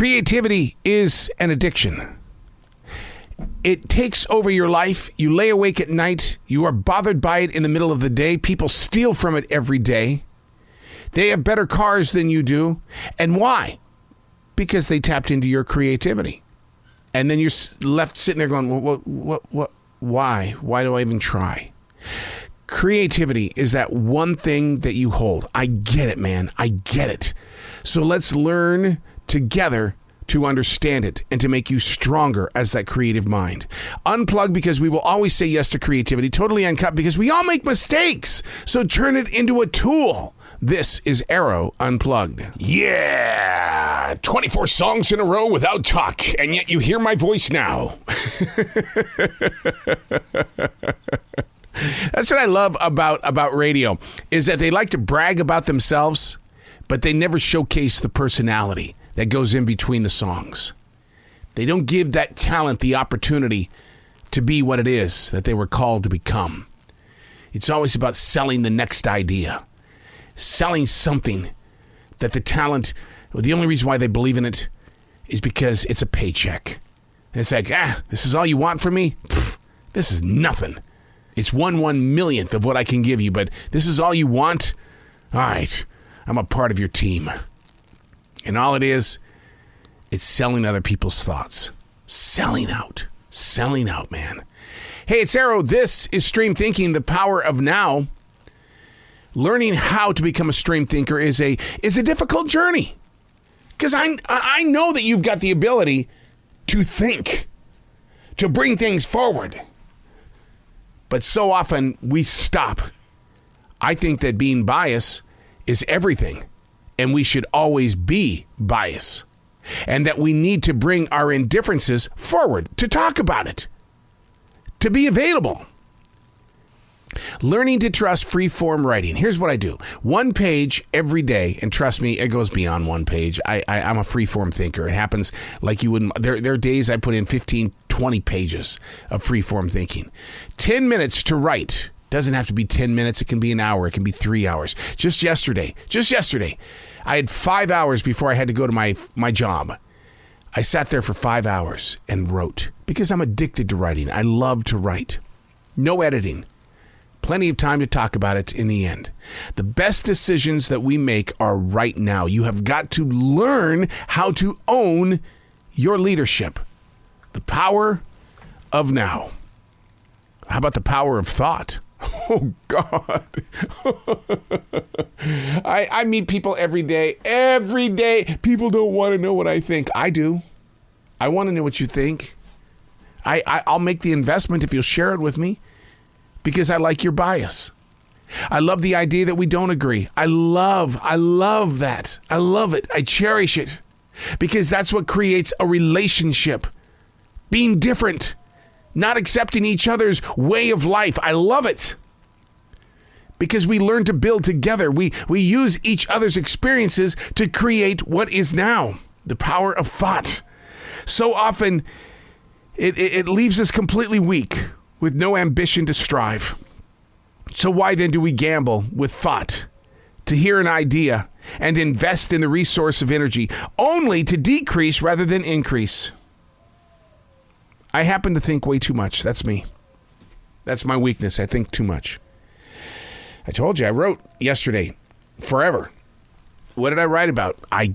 Creativity is an addiction. It takes over your life. You lay awake at night. You are bothered by it in the middle of the day. People steal from it every day. They have better cars than you do. And why? Because they tapped into your creativity. And then you're left sitting there going, what, why? Why do I even try? Creativity is that one thing that you hold. I get it, man. I get it. So let's learn together to understand it and to make you stronger as that creative mind. Unplugged, because we will always say yes to creativity. Totally Uncut, because we all make mistakes. So turn it into a tool. This is Arroe Unplugged. Yeah! 24 songs in a row without talk, and yet you hear my voice now. That's what I love about radio, is that they like to brag about themselves, but they never showcase the personality that goes in between the songs. They don't give that talent the opportunity to be what it is that they were called to become. It's always about selling the next idea, selling something that the talent, the only reason why they believe in it is because it's a paycheck. And it's like, this is all you want from me? Pfft, this is nothing. It's 1/1,000,000th of what I can give you, but this is all you want? All right, I'm a part of your team. And all it is, it's selling other people's thoughts. Selling out, man. Hey, it's Arroe. This is Stream Thinking, the power of now. Learning how to become a stream thinker is a difficult journey. Because I know that you've got the ability to think, to bring things forward. But so often we stop. I think that being biased is everything. And we should always be biased. And that we need to bring our indifferences forward, to talk about it, to be available. Learning to trust free-form writing. Here's what I do. 1 page every day, and trust me, it goes beyond 1 page. I'm a free-form thinker. It happens like you wouldn't. There are days I put in 15, 20 pages of free-form thinking. 10 minutes to write. Doesn't have to be 10 minutes. It can be an hour. It can be 3 hours. Just yesterday, I had 5 hours before I had to go to my job. I sat there for 5 hours and wrote because I'm addicted to writing. I love to write. No editing. Plenty of time to talk about it in the end. The best decisions that we make are right now. You have got to learn how to own your leadership. The power of now. How about the power of thought? Oh, God. I meet people every day. Every day. People don't want to know what I think. I do. I want to know what you think. I'll make the investment if you'll share it with me because I like your bias. I love the idea that we don't agree. I love that. I love it. I cherish it because that's what creates a relationship. Being different. Not accepting each other's way of life. I love it. Because we learn to build together. We use each other's experiences to create what is now. The power of thought. So often, it leaves us completely weak with no ambition to strive. So why then do we gamble with thought? To hear an idea and invest in the resource of energy only to decrease rather than increase. I happen to think way too much. That's me. That's my weakness. I think too much. I told you, I wrote yesterday, forever. What did I write about? I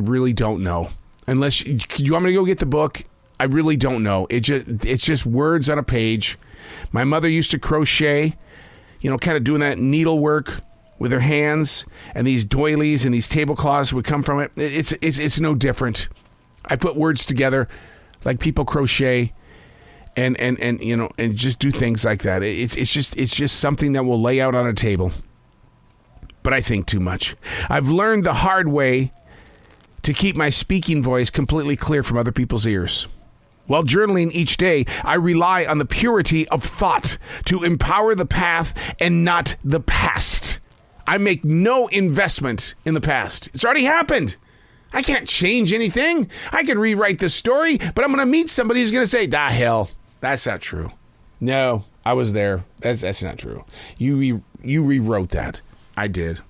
really don't know. Unless you want me to go get the book, I really don't know. It's just words on a page. My mother used to crochet, kind of doing that needlework with her hands, and these doilies and these tablecloths would come from it. It's no different. I put words together like people crochet and just do things like that. It's just something that we'll lay out on a table. But I think too much. I've learned the hard way to keep my speaking voice completely clear from other people's ears. While journaling each day, I rely on the purity of thought to empower the path and not the past. I make no investment in the past. It's already happened. I can't change anything. I can rewrite the story, but I'm going to meet somebody who's going to say, hell, that's not true. No, I was there. That's not true. You rewrote that. I did.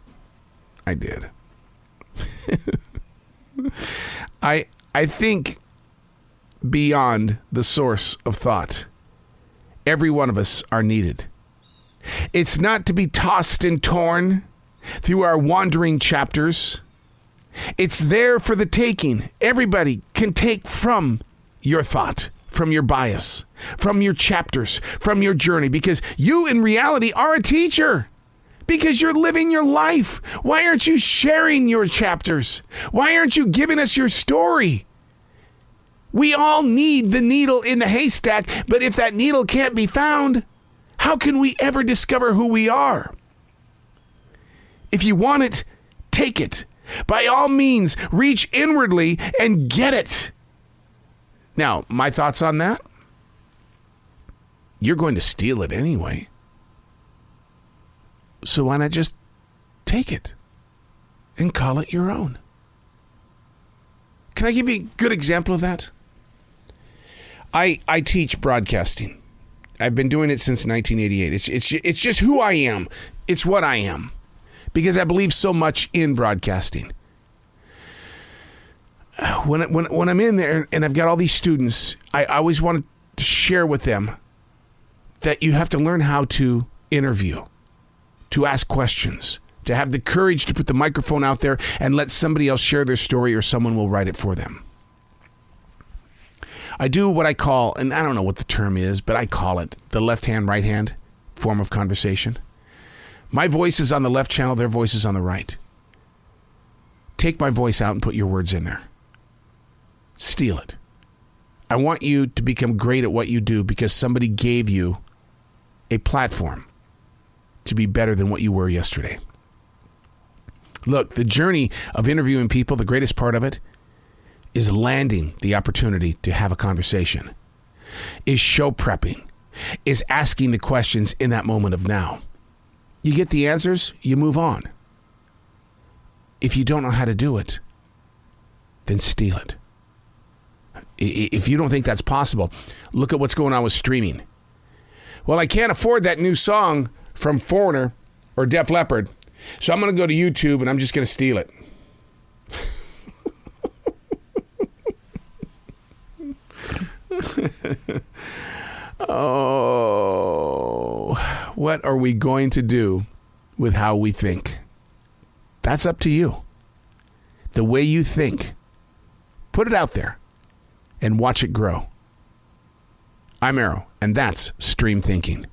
I think beyond the source of thought. Every one of us are needed. It's not to be tossed and torn through our wandering chapters. It's there for the taking. Everybody can take from your thought, from your bias, from your chapters, from your journey, because you in reality are a teacher. Because you're living your life. Why aren't you sharing your chapters? Why aren't you giving us your story? We all need the needle in the haystack, but if that needle can't be found, how can we ever discover who we are? If you want it, take it. By all means, reach inwardly and get it. Now, my thoughts on that? You're going to steal it anyway. So why not just take it and call it your own? Can I give you a good example of that? I teach broadcasting. I've been doing it since 1988. It's just who I am. It's what I am. Because I believe so much in broadcasting. When I'm in there and I've got all these students, I always want to share with them that you have to learn how to interview, to ask questions, to have the courage to put the microphone out there and let somebody else share their story, or someone will write it for them. I do what I call, and I don't know what the term is, but I call it the left hand, right hand form of conversation. My voice is on the left channel, their voice is on the right. Take my voice out and put your words in there. Steal it. I want you to become great at what you do because somebody gave you a platform to be better than what you were yesterday. Look, the journey of interviewing people, the greatest part of it is landing the opportunity to have a conversation, is show prepping, is asking the questions in that moment of now. You get the answers, you move on. If you don't know how to do it, then steal it. If you don't think that's possible, look at what's going on with streaming. Well, I can't afford that new song from Foreigner or Def Leppard, so I'm going to go to YouTube and I'm just going to steal it. Oh, what are we going to do with how we think? That's up to you. The way you think, put it out there and watch it grow. I'm Arroe, and that's Stream Thinking.